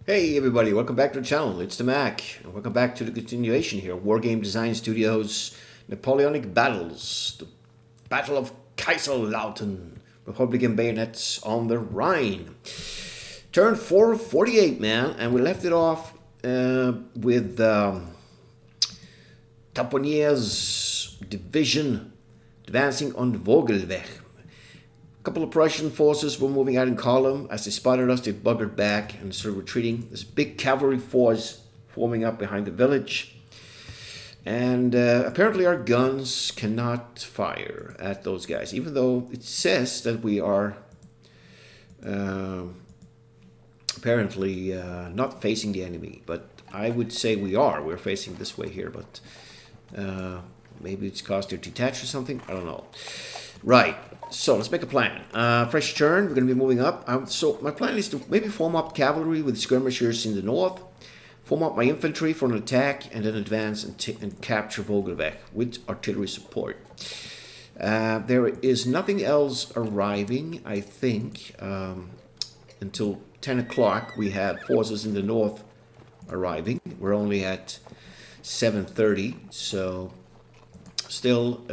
Hey everybody, welcome back to the channel. It's the Mac, and welcome back to the continuation here. Wargame Design Studios, Napoleonic Battles, the Battle of Kaiserlautern, Republican Bayonets on the Rhine. Turn 448, man, and we left it off with Taponier's division advancing on Vogelweg. A couple of Prussian forces were moving out in column. As they spotted us, they buggered back and started retreating. There's a big cavalry force forming up behind the village. And apparently our guns cannot fire at those guys, even though it says that we are apparently not facing the enemy. But I would say we are. We're facing this way here, but maybe it's caused they're detached or something. I don't know. Right. So let's make a plan. Fresh turn. We're going to be moving up. So my plan is to maybe form up cavalry with skirmishers in the north, form up my infantry for an attack, and then advance and capture Vogelweg with artillery support. There is nothing else arriving, I think, until 10 o'clock. We have forces in the north arriving. We're only at 7:30, so still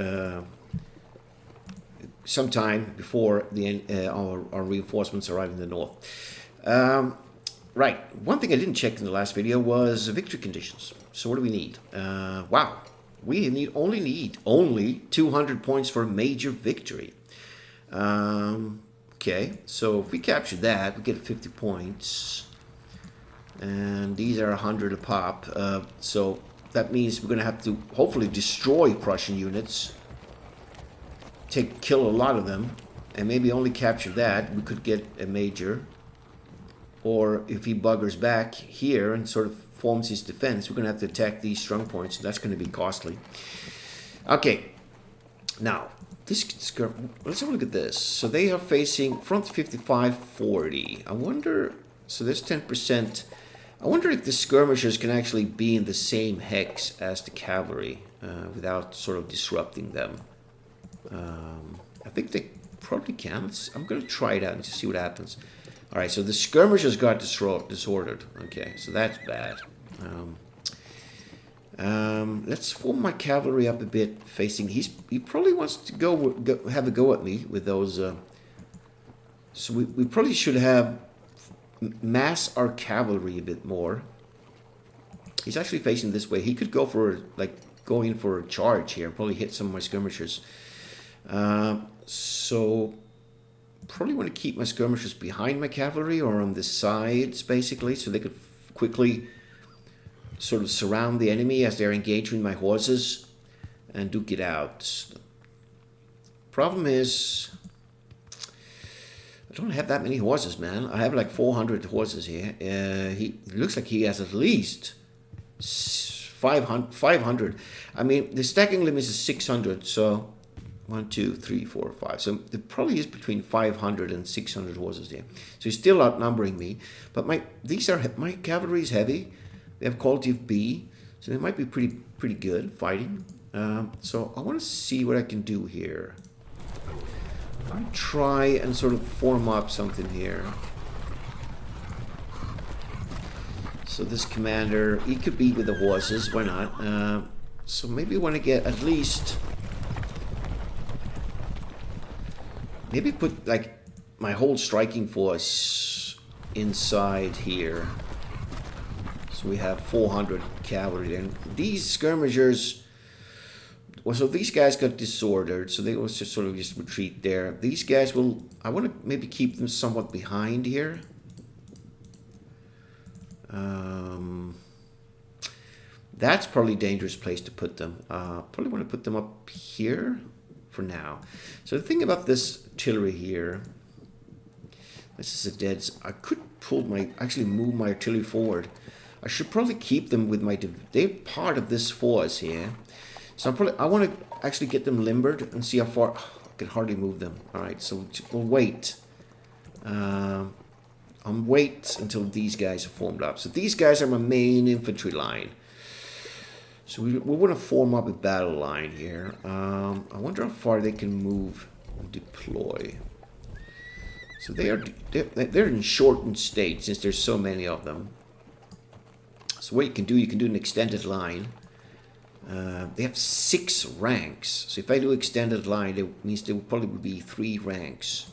some time before our reinforcements arrive in the north. Right, one thing I didn't check in the last video was victory conditions. So what do we need? Wow, we only need 200 points for a major victory. Okay, so if we capture that, we get 50 points. And these are 100 a pop. So that means we're going to have to hopefully destroy Prussian units. Kill a lot of them, and maybe only capture that. We could get a major. Or if he buggers back here and sort of forms his defense, we're going to have to attack these strong points. That's going to be costly. Okay, now let's have a look at this. So they are facing front 55-40. I wonder, so there's 10%. I wonder if the skirmishers can actually be in the same hex as the cavalry without sort of disrupting them. I think they probably can. I'm going to try it out and just see what happens. Alright, so the skirmishers got disordered. Okay, so that's bad. Let's form my cavalry up a bit facing... He probably wants to have a go at me with those... so we probably should have mass our cavalry a bit more. He's actually facing this way. He could go for, go in for a charge here and probably hit some of my skirmishers. So probably want to keep my skirmishers behind my cavalry or on the sides, basically, so they could quickly sort of surround the enemy as they're engaging my horses and duke it out. Problem is, I don't have that many horses, man. I have like 400 horses here. He looks like he has at least 500. I mean, the stacking limit is 600, so 1, 2, 3, 4, 5. So there probably is between 500 and 600 horses there. So he's still outnumbering me. But my cavalry is heavy. They have quality of B, so they might be pretty good fighting. So I want to see what I can do here. I'll try and sort of form up something here. So this commander, he could beat with the horses. Why not? So maybe I want to get at least... Maybe put like my whole striking force inside here. So we have 400 cavalry. And these skirmishers, well, so these guys got disordered, so they will just sort of just retreat there. These guys will, I want to maybe keep them somewhat behind here. That's probably a dangerous place to put them. Probably want to put them up here for now. So the thing about this artillery here, this is a dead... I could actually move my artillery forward. I should probably keep them with my... They're part of this force here. So I want to actually get them limbered and see how far... I can hardly move them. Alright, so we'll wait. I'll wait until these guys are formed up. So these guys are my main infantry line. So we want to form up a battle line here. I wonder how far they can move and deploy. So they're in shortened state since there's so many of them. So what you can do an extended line. They have 6 ranks. So if I do extended line, it means there will probably be 3 ranks.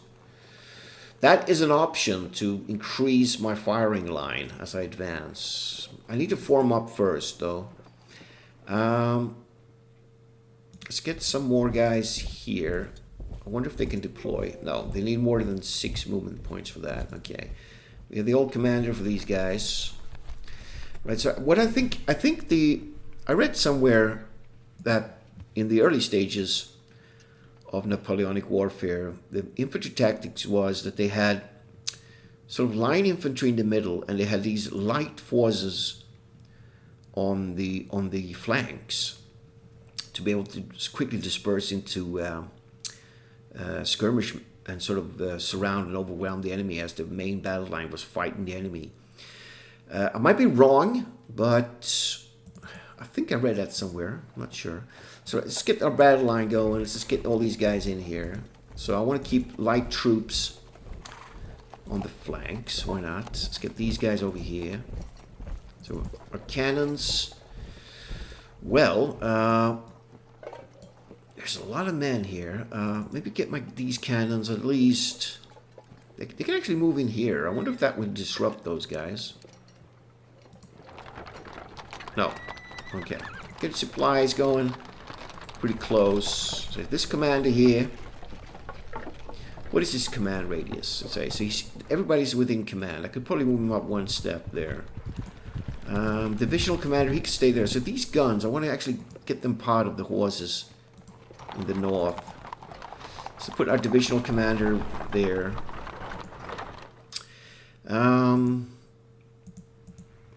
That is an option to increase my firing line as I advance. I need to form up first, though. Let's get some more guys here. I wonder if they can deploy. No, they need more than 6 movement points for that. Okay. We have the old commander for these guys. Right, so what I read somewhere that in the early stages of Napoleonic warfare, the infantry tactics was that they had sort of line infantry in the middle, and they had these light forces on the flanks to be able to quickly disperse into skirmish and sort of surround and overwhelm the enemy as the main battle line was fighting the enemy. I might be wrong, but I think I read that somewhere. I'm not sure. So let's get our battle line going. Let's just get all these guys in here. So I want to keep light troops on the flanks. Why not? Let's get these guys over here. So our cannons. Well, there's a lot of men here. Maybe get these cannons at least. They can actually move in here. I wonder if that would disrupt those guys. No. Okay. Get supplies going. Pretty close. So this commander here. What is his command radius? Let's say. So everybody's within command. I could probably move him up 1 step there. Divisional commander, he could stay there. So these guns, I want to actually get them part of the horses in the north. So put our divisional commander there.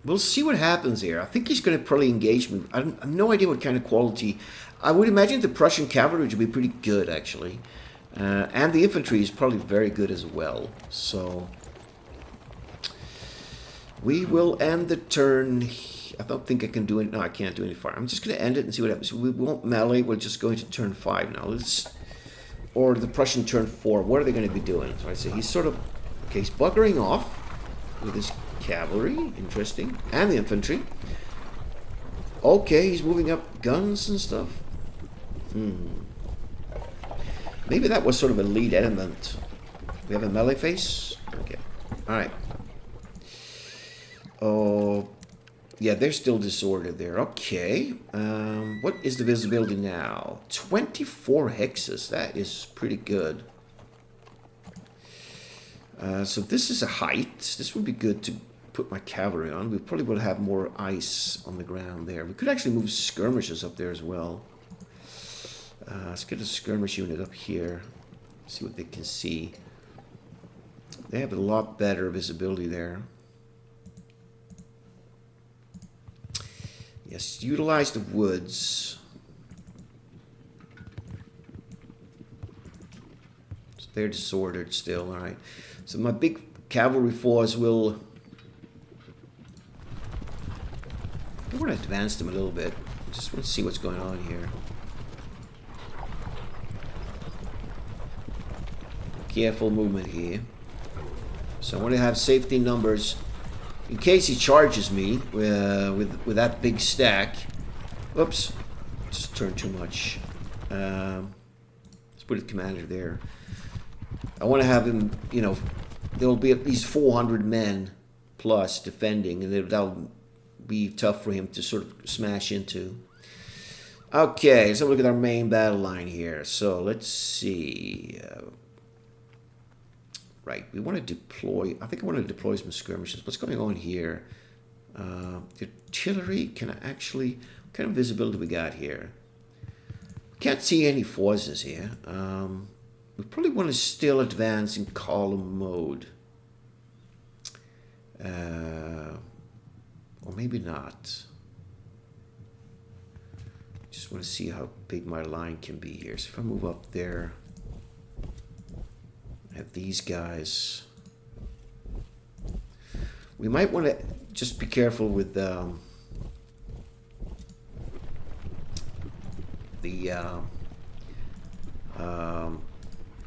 We'll see what happens here. I think he's going to probably engage me. I have no idea what kind of quality. I would imagine the Prussian cavalry would be pretty good, actually. And the infantry is probably very good as well. So we will end the turn. I don't think I can do it. No, I can't do any fire. I'm just going to end it and see what happens. We won't melee. We're just going to turn 5 now. Or the Prussian turn 4. What are they going to be doing? So I say he's sort of... Okay, he's buggering off with his cavalry. Interesting. And the infantry. Okay, he's moving up guns and stuff. Maybe that was sort of a lead element. We have a melee face? Okay. Alright. Oh, yeah, they're still disordered there. Okay. What is the visibility now? 24 hexes. That is pretty good. So this is a height. This would be good to put my cavalry on. We probably will have more ice on the ground there. We could actually move skirmishers up there as well. Let's get a skirmish unit up here. See what they can see. They have a lot better visibility there. Yes, utilize the woods. So they're disordered still, alright. So my big cavalry force will... I want to advance them a little bit. Just want to see what's going on here. Careful movement here. So I want to have safety numbers in case he charges me with that big stack. Oops, just turned too much. Let's put a commander there. I want to have him, you know, there will be at least 400 men plus defending, and that'll be tough for him to sort of smash into. Okay, so look at our main battle line here. So let's see. Right, we want to deploy. I think I want to deploy some skirmishes. What's going on here? The artillery, can I actually... What kind of visibility we got here? Can't see any forces here. We probably want to still advance in column mode. Or maybe not. Just want to see how big my line can be here. So if I move up there... have these guys. We might want to just be careful with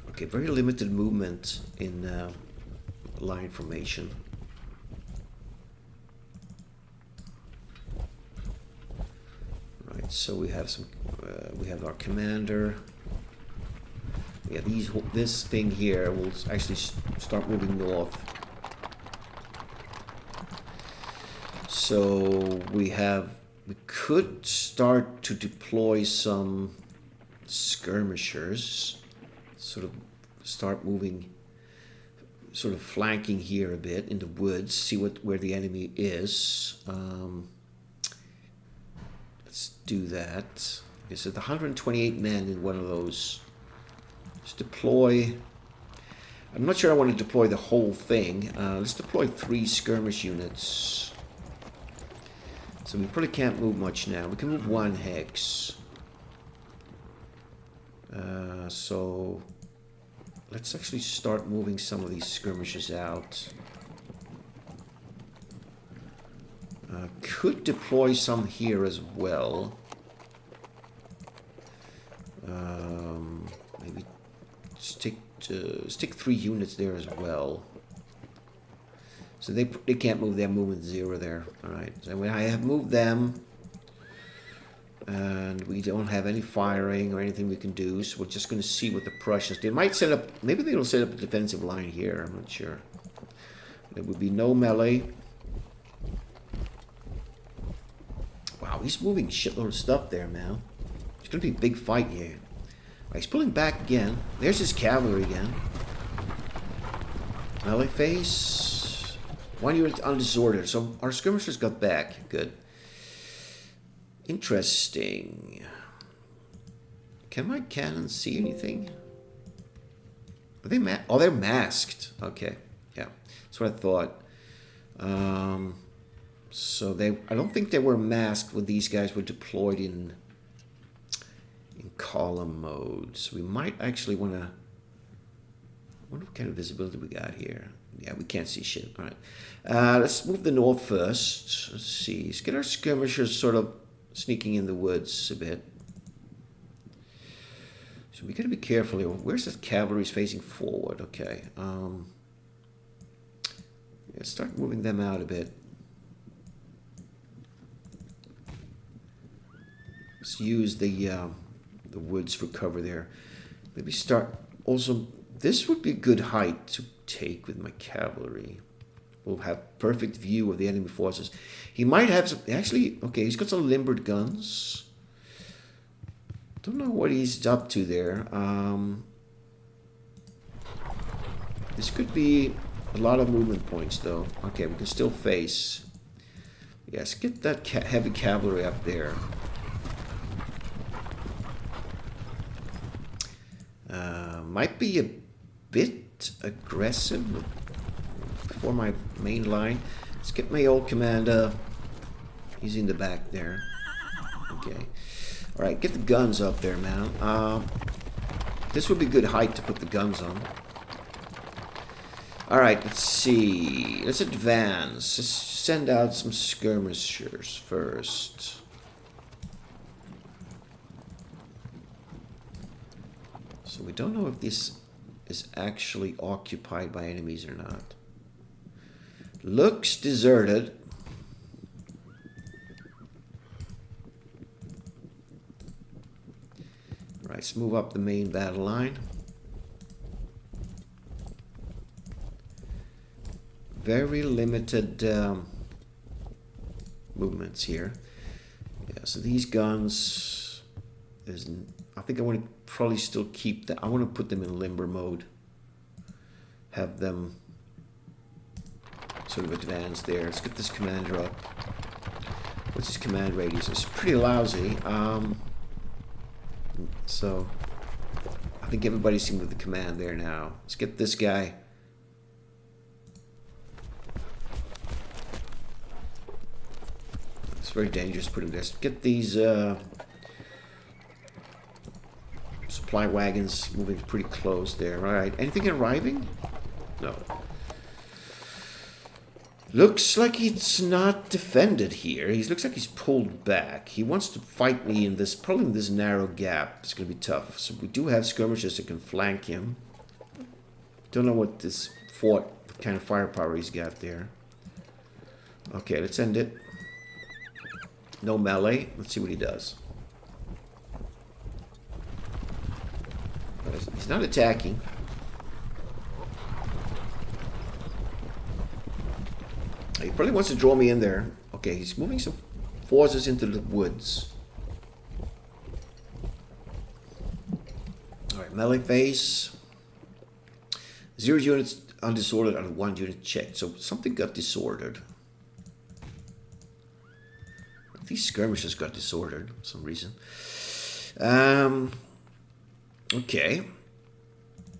okay, very limited movement in line formation. Right, so we have some. We have our commander. Yeah, this thing here will actually start moving north. So we could start to deploy some skirmishers, sort of start moving, sort of flanking here a bit in the woods, see where the enemy is. Let's do that. Is it 128 men in one of those? Just deploy. I'm not sure I want to deploy the whole thing. Let's deploy 3 skirmish units. So we probably can't move much now. We can move 1 hex. So let's actually start moving some of these skirmishes out. Could deploy some here as well. Maybe stick 3 units there as well. So they can't move. They're moving 0 there. All right. So when I have moved them, and we don't have any firing or anything we can do, so we're just going to see what the Prussians. They might set up. Maybe they'll set up a defensive line here. I'm not sure. There would be no melee. Wow, he's moving a shitload of stuff there, man. It's going to be a big fight here. Right, he's pulling back again. There's his cavalry again. Melee phase. 1 unit undisordered. So our skirmishers got back. Good. Interesting. Can my cannons see anything? Are they oh, they're masked. Okay. Yeah. That's what I thought. So I don't think they were masked when these guys were deployed in column mode. So we might actually want to. What kind of visibility we got here? Yeah, we can't see shit. All right. Let's move the north first. Let's see. Let's get our skirmishers sort of sneaking in the woods a bit. So we gotta be careful here. Where's the cavalry's facing forward? Okay. Yeah, start moving them out a bit. Let's use the woods for cover there. Maybe start also. This would be a good height to take with my cavalry. We'll have perfect view of the enemy forces. He might have some. Actually, okay, he's got some limbered guns. Don't know what he's up to there. This could be a lot of movement points, though. Okay, we can still face. Yes, get that heavy cavalry up there. Might be a bit aggressive before my main line. Let's get my old commander. He's in the back there. Okay. All right, get the guns up there, man. This would be good height to put the guns on. All right, let's see. Let's advance. Let's send out some skirmishers first. So we don't know if this is actually occupied by enemies or not. Looks deserted. Right, let's move up the main battle line. Very limited movements here. Yeah, so these guns I think I want to probably still keep them. I want to put them in limber mode. Have them sort of advance there. Let's get this commander up. What's his command radius? It's pretty lousy. So I think everybody's seen with the command there now. Let's get this guy. It's very dangerous to put him there. Let's get these supply wagons moving pretty close there. All right. Anything arriving? No. Looks like it's not defended here. He looks like he's pulled back. He wants to fight me in this, probably in this narrow gap. It's going to be tough. So we do have skirmishers that can flank him. Don't know what this fort, what kind of firepower he's got there. Okay, let's end it. No melee. Let's see what he does. He's not attacking. He probably wants to draw me in there. Okay, he's moving some forces into the woods. Alright, melee phase. 0 units undisordered and 1 unit checked. So something got disordered. These skirmishes got disordered for some reason. Okay.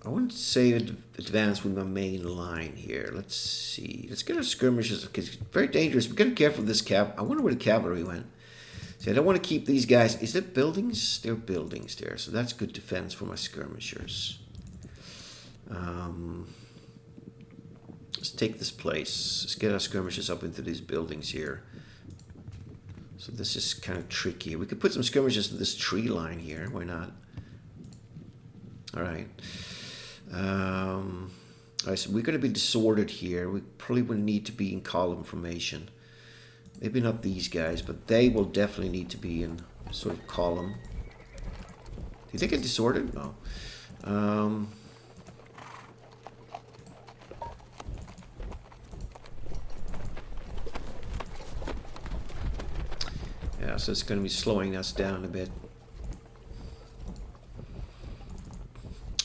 I wouldn't say advance with my main line here. Let's see. Let's get our skirmishes, because it's very dangerous. We've got to be careful of this I wonder where the cavalry went. See, I don't want to keep these guys. Is there buildings? There are buildings there. So that's good defense for my skirmishers. Let's take this place. Let's get our skirmishers up into these buildings here. So this is kind of tricky. We could put some skirmishers in this tree line here. Why not? Alright. Alright, so we're going to be disordered here. We probably would need to be in column formation. Maybe not these guys, but they will definitely need to be in sort of column. Do they get disordered? No. Yeah, so it's going to be slowing us down a bit.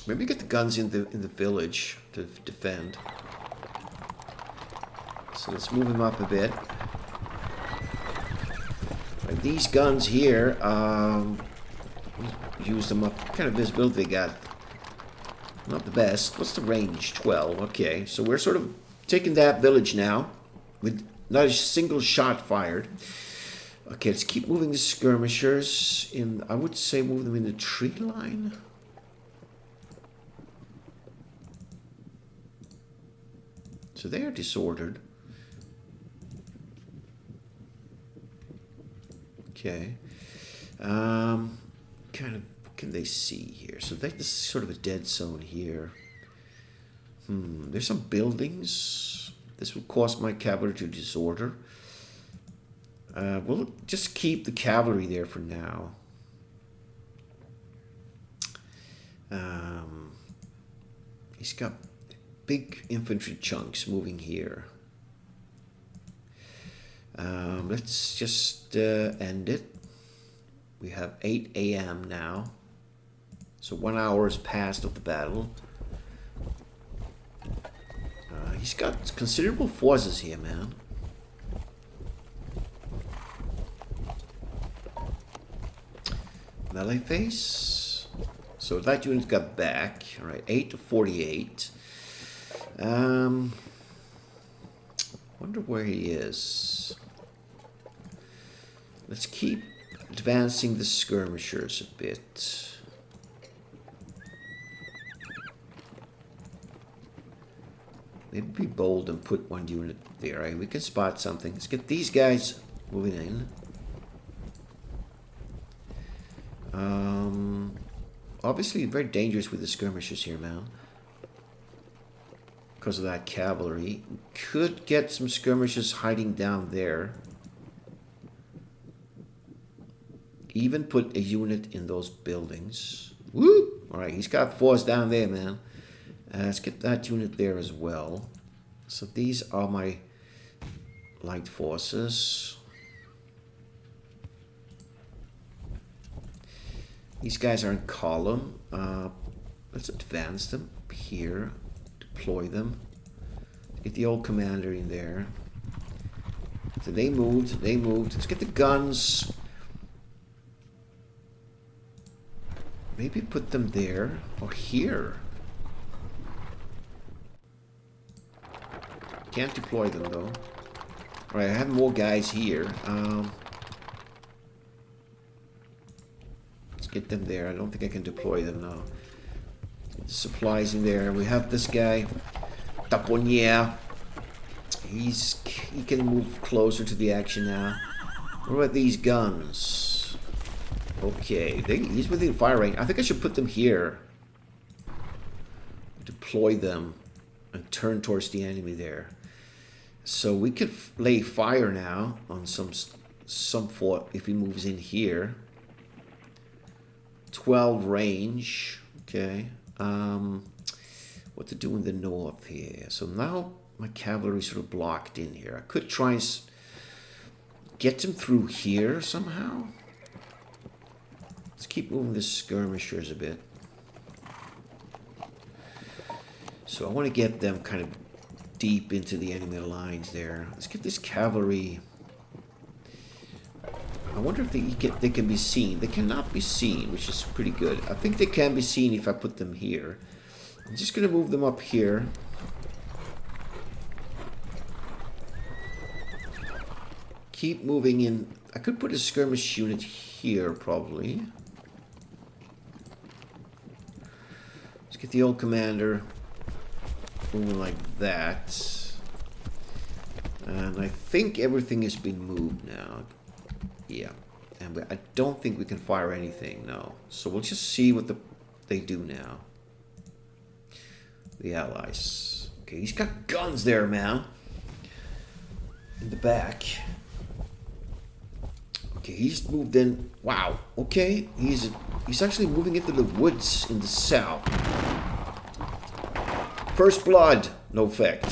Maybe get the guns in the village to defend. So let's move them up a bit. Right, these guns here, use them up. What kind of visibility they got? Not the best. What's the range? 12. Okay, so we're sort of taking that village now with not a single shot fired. Okay, let's keep moving the skirmishers in. I would say move them in the tree line. So they are disordered. Okay. Kind of, what can they see here? So this is sort of a dead zone here. There's some buildings. This will cause my cavalry to disorder. We'll just keep the cavalry there for now. He's got big infantry chunks moving here. Let's just end it. We have 8 a.m. now. So 1 hour has passed of the battle. He's got considerable forces here, man. Melee phase. So that unit got back. Alright, 8 to 48. Wonder where he is. Let's keep advancing the skirmishers a bit. Maybe be bold and put 1 unit there. Right? We can spot something. Let's get these guys moving in. Obviously very dangerous with the skirmishers here, man. Because of that cavalry. We could get some skirmishers hiding down there. Even put a unit in those buildings. Woo! Alright, he's got force down there, man. Let's get that unit there as well. So these are my light forces. These guys are in column. Let's advance them here. Deploy them. Get the old commander in there. So they moved. Let's get the guns. Maybe put them there or here. Can't deploy them though. Alright, I have more guys here. Let's get them there. I don't think I can deploy them now. Get the supplies in there. We have this guy, Taponier. He can move closer to the action now. What about these guns? Okay, he's within fire range. I think I should put them here. Deploy them and turn towards the enemy there. So we could lay fire now on some fort if he moves in here. 12 range. Okay. What to do in the north here? So now my cavalry sort of blocked in here. I could try and get them through here somehow. Let's keep moving the skirmishers a bit. So I want to get them kind of deep into the enemy lines there. Let's get this cavalry. I wonder if they can be seen. They cannot be seen, which is pretty good. I think they can be seen if I put them here. I'm just going to move them up here. Keep moving in. I could put a skirmish unit here, probably. Let's get the old commander moving like that. And I think everything has been moved now. Yeah. And I don't think we can fire anything, no. So we'll just see what they do now. The allies. Okay, he's got guns there, man. In the back. Okay, he's moved in. Wow. Okay, he's actually moving into the woods in the south. First blood, no effect.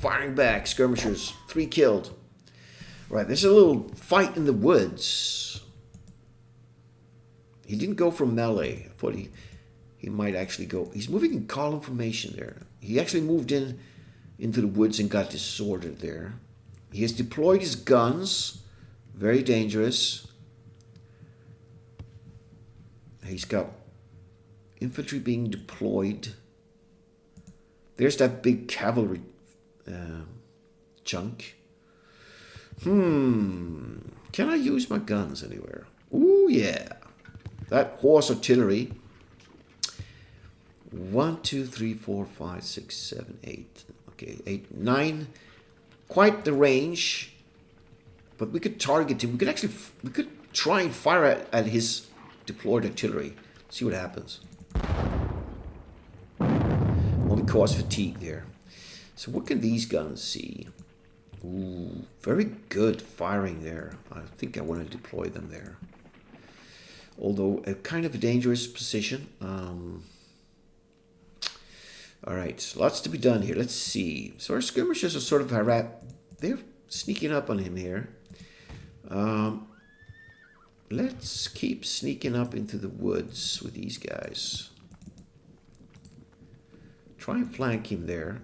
Firing back, skirmishers, 3 killed. Right, there's a little fight in the woods. He didn't go for melee. I thought he might actually go. He's moving in column formation there. He actually moved into the woods and got disordered there. He has deployed his guns. Very dangerous. He's got infantry being deployed. There's that big cavalry chunk. Can I use my guns anywhere? Ooh, yeah. That horse artillery. 1, 2, 3, 4, 5, 6, 7, 8. Okay, 8, 9. Quite the range. But we could target him. We could try and fire at his deployed artillery. See what happens. Only cause fatigue there. So what can these guns see? Ooh, very good firing there. I think I want to deploy them there. Although a kind of a dangerous position. Alright, lots to be done here. Let's see. So our skirmishers are sort of they're sneaking up on him here. Let's keep sneaking up into the woods with these guys. Try and flank him there.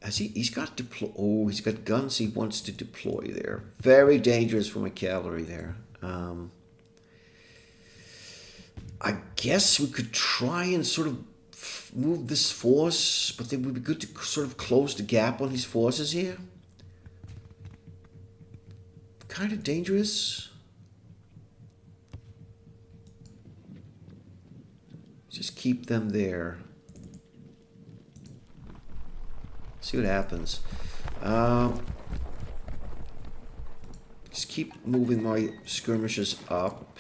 He's got he's got guns he wants to deploy there. Very dangerous for my cavalry there. I guess we could try and sort of move this force, but it would be good to sort of close the gap on his forces here. Kind of dangerous. Just keep them there. See what happens. Just keep moving my skirmishers up.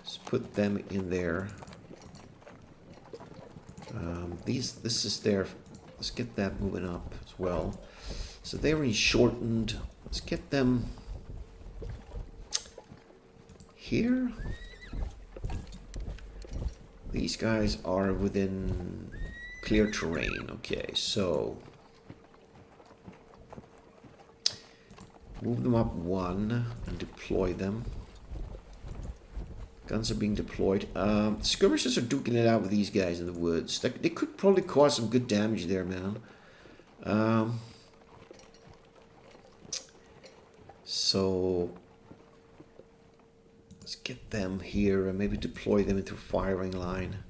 Just put them in there. This is there. Let's get that moving up as well. So they were shortened. Let's get them here. These guys are within clear terrain. Okay, so move them up 1 and deploy them. Guns are being deployed. Skirmishers are duking it out with these guys in the woods. They could probably cause some good damage there, man. So let's get them here and maybe deploy them into a firing line.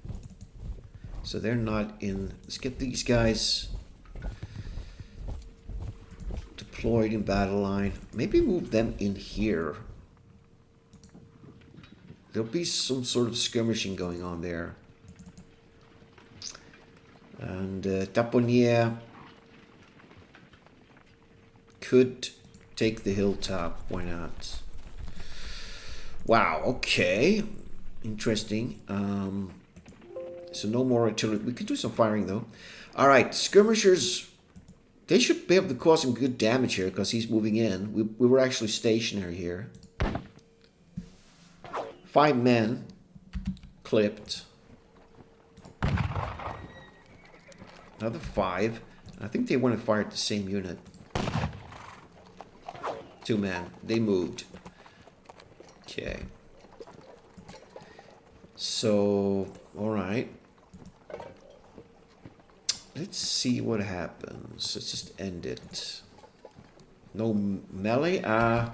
So they're not in. Let's get these guys deployed in battle line. Maybe move them in here. There'll be some sort of skirmishing going on there. And Taponier could take the hilltop. Why not? Wow, okay. Interesting. So no more artillery. We could do some firing though. Alright, skirmishers They should be able to cause him good damage here because he's moving in. We were actually stationary here. 5 men clipped. Another 5. I think they want to fire at the same unit. 2 men. They moved. Okay. So, alright. Let's see what happens. Let's just end it. No melee? I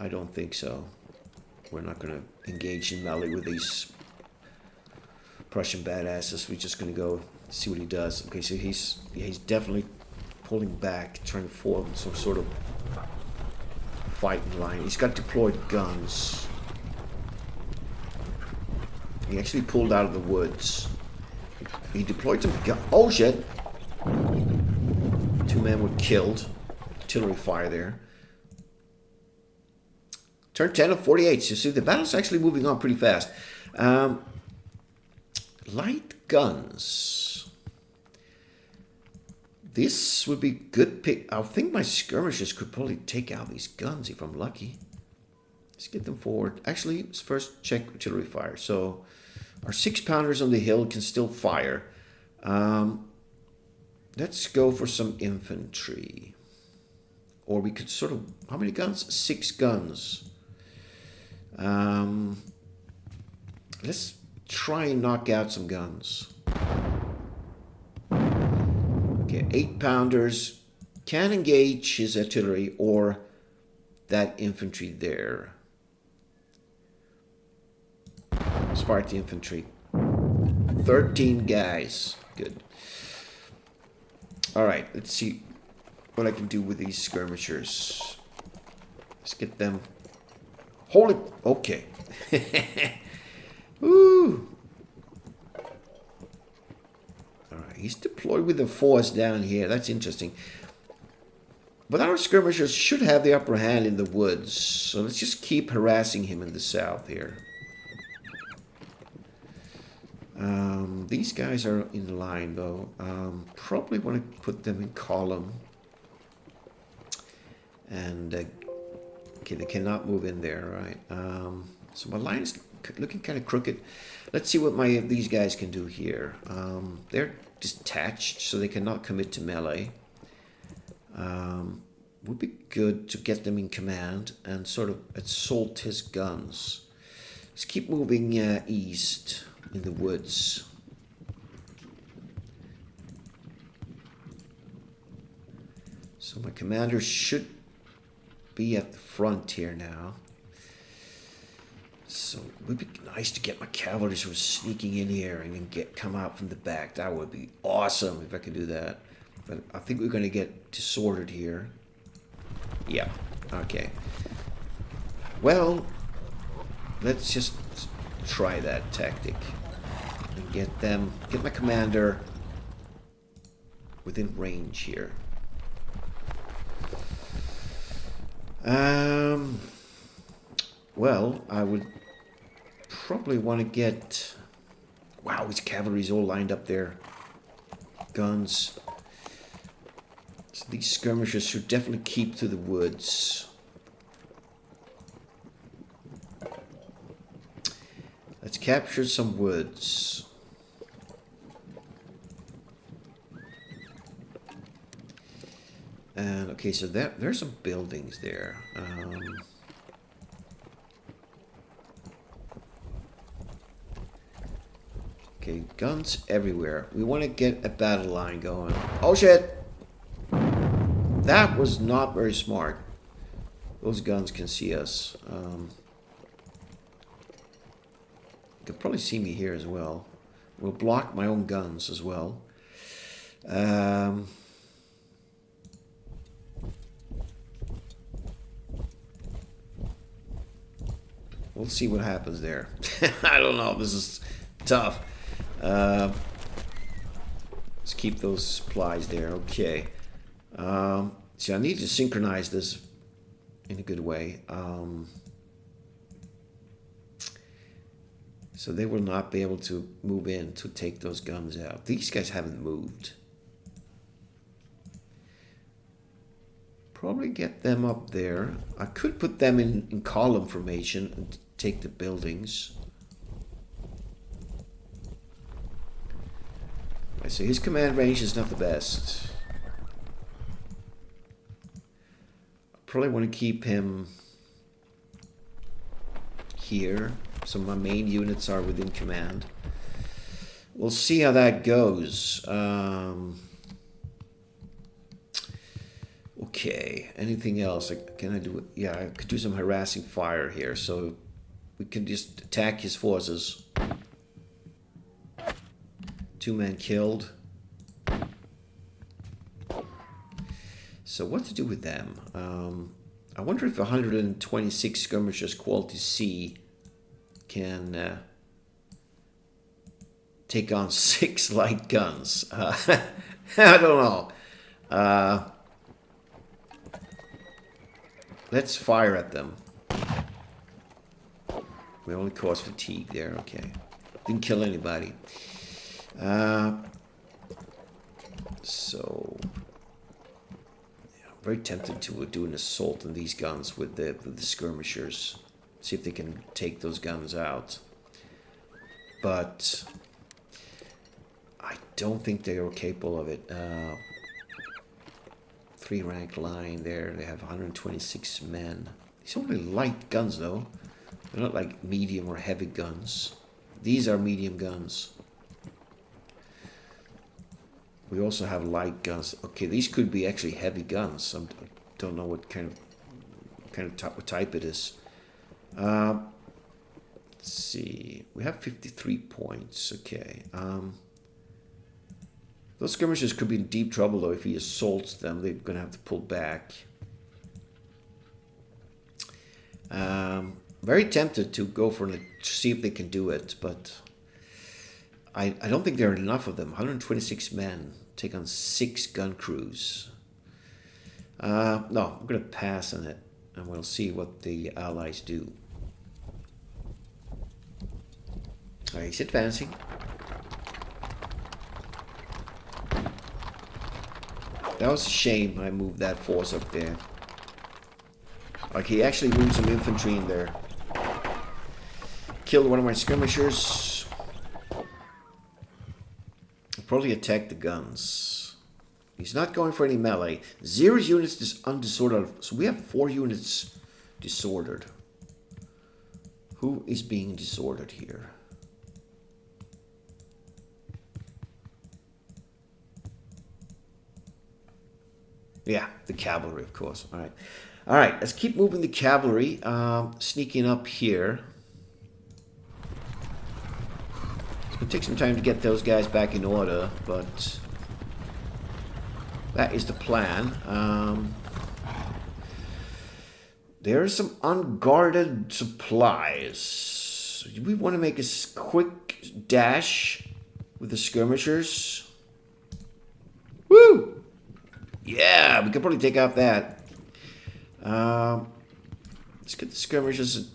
don't think so. We're not going to engage in melee with these Prussian badasses. We're just going to go see what he does. Okay, so he's definitely pulling back, trying to form some sort of fighting line. He's got deployed guns. He actually pulled out of the woods. He deployed some guns. Oh shit! 2 men were killed. Artillery fire there. Turn 10 of 48. So see, the battle's actually moving on pretty fast. Light guns. This would be good pick. I think my skirmishers could probably take out these guns if I'm lucky. Let's get them forward. Actually, let's first check artillery fire. So our 6-pounders on the hill can still fire. Let's go for some infantry. Or we could sort of... How many guns? 6 guns. Let's try and knock out some guns. Okay, 8-pounders can engage his artillery or that infantry there. Let's fire at the infantry. 13 guys. Good. Alright, let's see what I can do with these skirmishers. Let's get them... Hold it! Okay. Woo! Alright, he's deployed with the force down here. That's interesting. But our skirmishers should have the upper hand in the woods. So let's just keep harassing him in the south here. These guys are in line though. Probably want to put them in column. And okay, they cannot move in there, right? So my line is looking kind of crooked. Let's see what these guys can do here. They're detached, so they cannot commit to melee. Would be good to get them in command and sort of assault his guns. Let's keep moving east in the woods. So my commander should be at the front here now. So it would be nice to get my cavalry sort of sneaking in here and then come out from the back. That would be awesome if I could do that. But I think we're going to get disordered here. Yeah, okay. Well, let's just try that tactic. And get my commander within range here. Well, I would probably want to get... Wow, his cavalry's all lined up there. Guns. So these skirmishers should definitely keep to the woods. Let's capture some woods. And okay, so there's some buildings there. Okay, guns everywhere. We want to get a battle line going. Oh shit! That was not very smart. Those guns can see us. They'll probably see me here as well. We'll block my own guns as well. We'll see what happens there. I don't know. This is tough. Let's keep those supplies there. Okay. So I need to synchronize this in a good way. So they will not be able to move in to take those guns out. These guys haven't moved. probably get them up there. I could put them in column formation and take the buildings. I say his command range is not the best. I probably want to keep him here, so my main units are within command. We'll see how that goes. Okay, anything else? Can I do it? Yeah, I could do some harassing fire here, so we can just attack his forces. 2 men killed. So what to do with them? I wonder if 126 skirmishers quality C can take on 6 light guns. I don't know. Let's fire at them. We only cause fatigue there. Okay. Didn't kill anybody. So yeah, I'm very tempted to do an assault on these guns with the skirmishers. See if they can take those guns out. But I don't think they are capable of it. 3-rank line there. They have 126 men. These are only light guns though. They're not like medium or heavy guns. These are medium guns. We also have light guns. Okay, these could be actually heavy guns. I don't know what what type it is. Let's see. We have 53 points. Okay. Those skirmishers could be in deep trouble though. If he assaults them, they're going to have to pull back. Very tempted to go for it, to see if they can do it, but I don't think there are enough of them. 126 men take on 6 gun crews. No, I'm going to pass on it, and we'll see what the allies do. Alright, he's advancing. That was a shame I moved that force up there. Like, he actually moved some infantry in there. Killed one of my skirmishers. I'll probably attack the guns. He's not going for any melee. 0 units is undisordered. So we have 4 units disordered. Who is being disordered here? Yeah, the cavalry, of course. All right. All right, let's keep moving the cavalry. Sneaking up here. It's going to take some time to get those guys back in order, but that is the plan. There are some unguarded supplies. We want to make a quick dash with the skirmishers. Woo! Yeah, we could probably take out that. Let's get the skirmishers.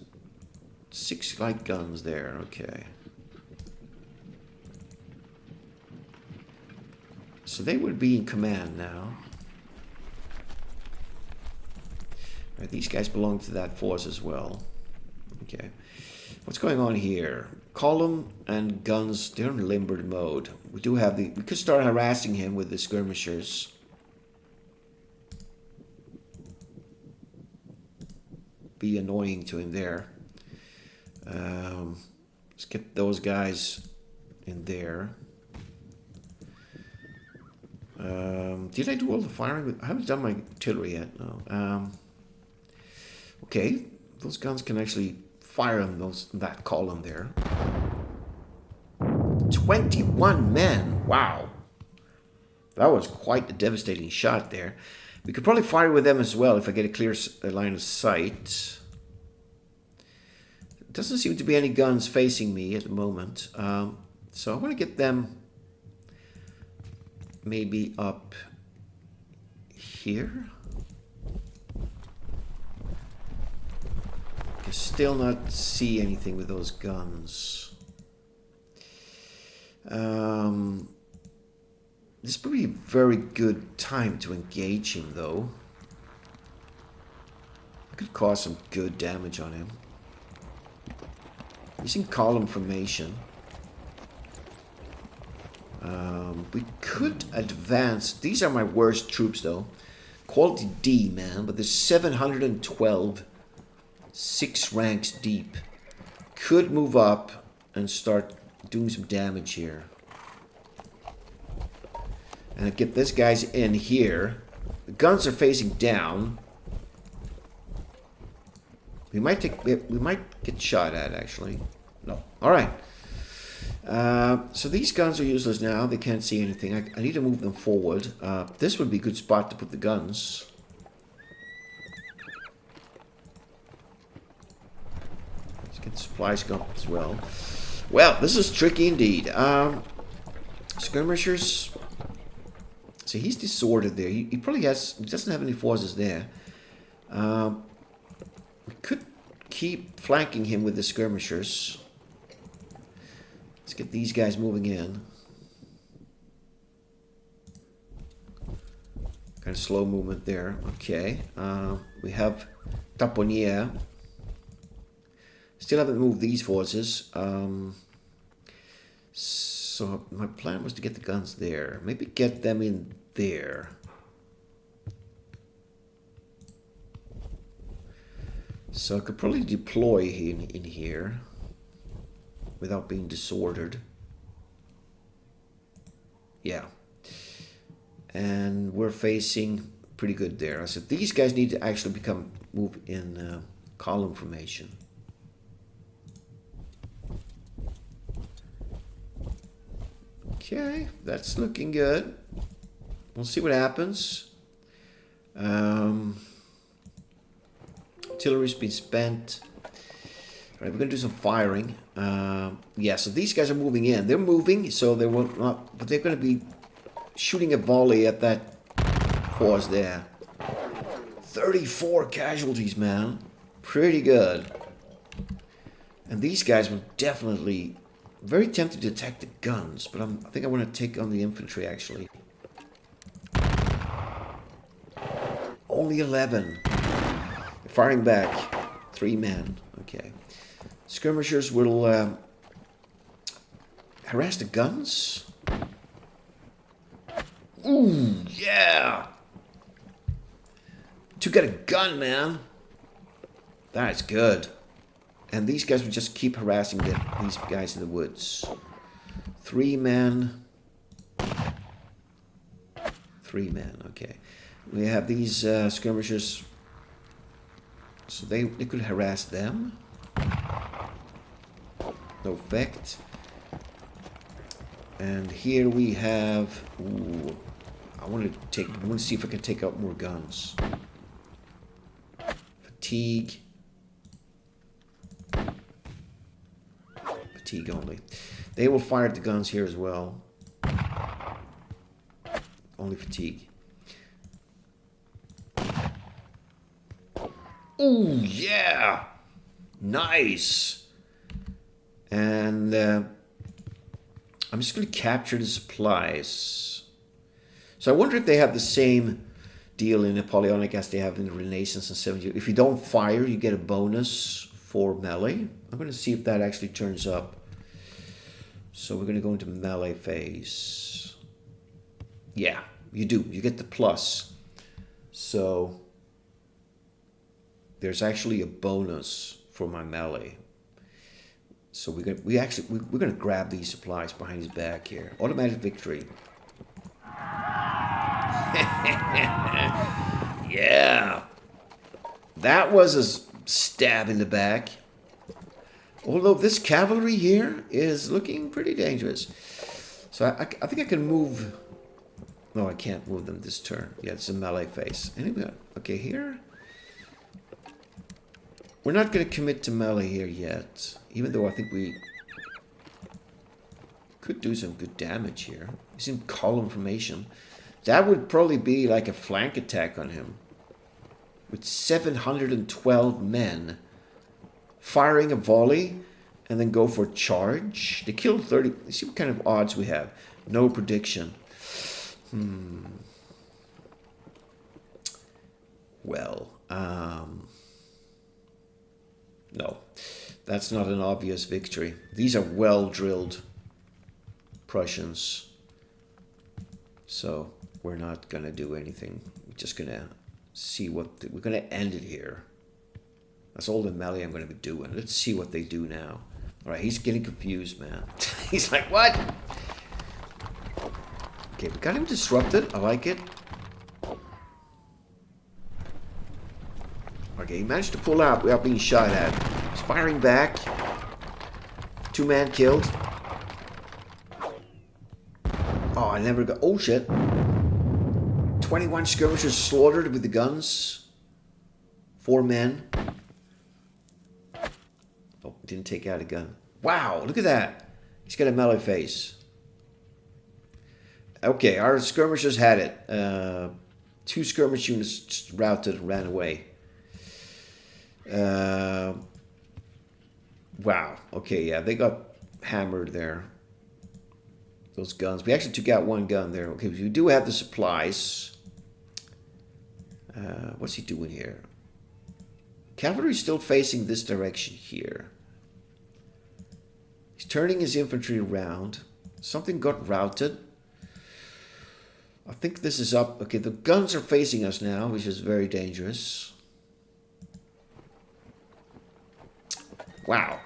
6 light guns there. Okay. So they would be in command now. All right, these guys belong to that force as well. Okay. What's going on here? Column and guns, they're in limbered mode. We do have the... We could start harassing him with the skirmishers. Be annoying to him there. Let's get those guys in there. Did I do all the firing? I haven't done my artillery yet. No. Okay, those guns can actually fire on that column there. 21 men. Wow, that was quite a devastating shot there. We could probably fire with them as well if I get a clear line of sight. Doesn't seem to be any guns facing me at the moment. So I want to get them maybe up here. I can still not see anything with those guns. This would be a very good time to engage him, though. Could cause some good damage on him. He's in column formation. We could advance. These are my worst troops, though. Quality D, man. But there's 712. 6 ranks deep. Could move up and start doing some damage here. And get this guy's in here. The guns are facing down. We might get shot at, actually. No. Alright. So these guns are useless now. They can't see anything. I need to move them forward. This would be a good spot to put the guns. Let's get supplies going as well. Well, this is tricky indeed. Skirmishers. So he's disordered there. He probably doesn't have any forces there. We could keep flanking him with the skirmishers. Let's get these guys moving in. Kind of slow movement there. Okay. We have Taponier. Still haven't moved these forces. So my plan was to get the guns there. Maybe get them in there. So I could probably deploy in here without being disordered. Yeah. And we're facing pretty good there. I said these guys need to actually move in column formation. Okay, that's looking good. We'll see what happens. Artillery's been spent. All right, we're gonna do some firing. Yeah, so these guys are moving in. They're moving, so they will not. But they're gonna be shooting a volley at that force there. 34 casualties, man. Pretty good. And these guys will definitely. Very tempted to attack the guns, but I think I want to take on the infantry, actually. Only 11. Firing back. 3 men. Okay. Skirmishers will harass the guns. Ooh, yeah! To get a gun, man. That's good. And these guys will just keep harassing these guys in the woods. 3 men. 3 men, okay. We have these skirmishers. So they could harass them. No effect. And here we have... Ooh, I want to see if I can take out more guns. Fatigue. Fatigue only. They will fire at the guns here as well. Only fatigue. Ooh, yeah! Nice! And I'm just going to capture the supplies. So I wonder if they have the same deal in Napoleonic as they have in the Renaissance and 70. If you don't fire, you get a bonus for melee. I'm going to see if that actually turns up. So we're going to go into melee phase. Yeah, you do. You get the plus. So there's actually a bonus for my melee. So we're going to grab these supplies behind his back here. Automatic victory. Yeah. That was a stab in the back. Although this cavalry here is looking pretty dangerous. So I think I can move... No, I can't move them this turn. Yeah, it's a melee phase. Anyway, okay, here... We're not going to commit to melee here yet. Even though I think we... could do some good damage here. He's in column formation. That would probably be like a flank attack on him. With 712 men. Firing a volley and then go for a charge. They killed 30. Let's see what kind of odds we have. No prediction. Well, No, that's not an obvious victory. These are well-drilled Prussians. So we're not going to do anything. We're just going to see what... we're going to end it here. That's all the melee I'm going to be doing. Let's see what they do now. All right, he's getting confused, man. He's like, what? Okay, we got him disrupted. I like it. Okay, he managed to pull out without being shot at. He's firing back. 2-man killed. Oh, I never got... oh, shit. 21 skirmishers slaughtered with the guns. 4 men. Oh, didn't take out a gun. Wow, look at that. He's got a melee face. Okay, our skirmishers had it. 2 skirmish units just routed and ran away. Wow. Okay, yeah, they got hammered there. Those guns. We actually took out 1 gun there. Okay, we do have the supplies. What's he doing here? Cavalry's still facing this direction here. He's turning his infantry around. Something got routed. I think this is up. Okay, the guns are facing us now, which is very dangerous. Wow.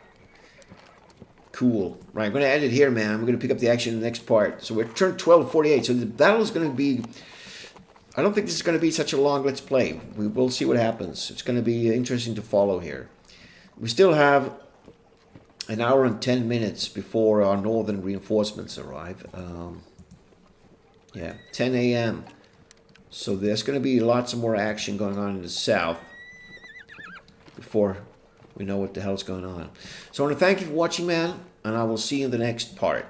Cool. Right, I'm going to end it here, man. We're going to pick up the action in the next part. So we're turned 12:48. So the battle is going to be... I don't think this is going to be such a long let's play. We will see what happens. It's going to be interesting to follow here. We still have an hour and 10 minutes before our northern reinforcements arrive. Yeah, 10 a.m. So there's going to be lots of more action going on in the south before we know what the hell's going on. So I want to thank you for watching, man, and I will see you in the next part.